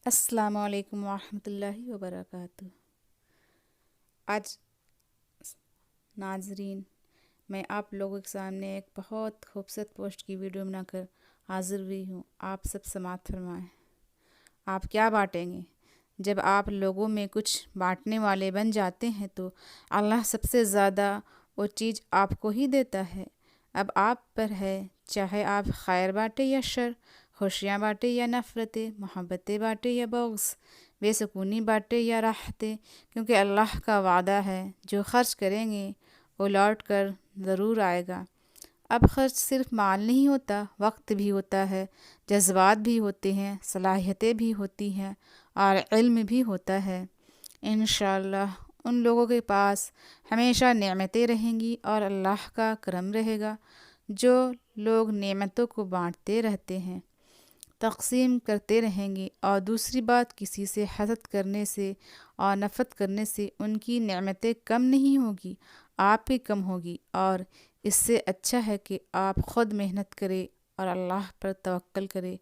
السلام علیکم ورحمۃ اللہ وبرکاتہ۔ آج ناظرین میں آپ لوگوں کے سامنے ایک بہت خوبصورت پوسٹ کی ویڈیو بنا کر حاضر ہوئی ہوں۔ آپ سب سماعت فرمائیں۔ آپ کیا بانٹیں گے؟ جب آپ لوگوں میں کچھ بانٹنے والے بن جاتے ہیں تو اللہ سب سے زیادہ وہ چیز آپ کو ہی دیتا ہے۔ اب آپ پر ہے، چاہے آپ خیر بانٹیں یا شر، خوشیاں بانٹیں یا نفرتیں، محبتیں بانٹیں یا بغض، بے سکونی بانٹیں یا راحتیں، کیونکہ اللہ کا وعدہ ہے جو خرچ کریں گے وہ لوٹ کر ضرور آئے گا۔ اب خرچ صرف مال نہیں ہوتا، وقت بھی ہوتا ہے، جذبات بھی ہوتے ہیں، صلاحیتیں بھی ہوتی ہیں اور علم بھی ہوتا ہے۔ انشاءاللہ ان لوگوں کے پاس ہمیشہ نعمتیں رہیں گی اور اللہ کا کرم رہے گا جو لوگ نعمتوں کو بانٹتے رہتے ہیں، تقسیم کرتے رہیں گے، اور دوسری بات، کسی سے حسد کرنے سے اور نفرت کرنے سے ان کی نعمتیں کم نہیں ہوگی، آپ کی کم ہوگی۔ اور اس سے اچھا ہے کہ آپ خود محنت کریں اور اللہ پر توکل کریں۔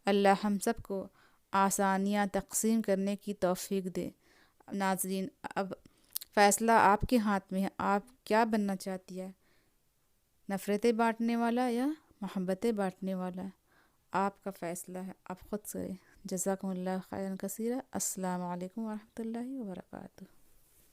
اللہ ہم سب کو آسانیاں تقسیم کرنے کی توفیق دے۔ ناظرین، اب فیصلہ آپ کے ہاتھ میں ہے، آپ کیا بننا چاہتی ہے؟ نفرتیں بانٹنے والا یا محبتیں بانٹنے والا؟ آپ کا فیصلہ ہے، آپ خود سے۔ جزاکم اللہ خیرا کثیرا۔ السلام علیکم ورحمۃ اللہ وبرکاتہ۔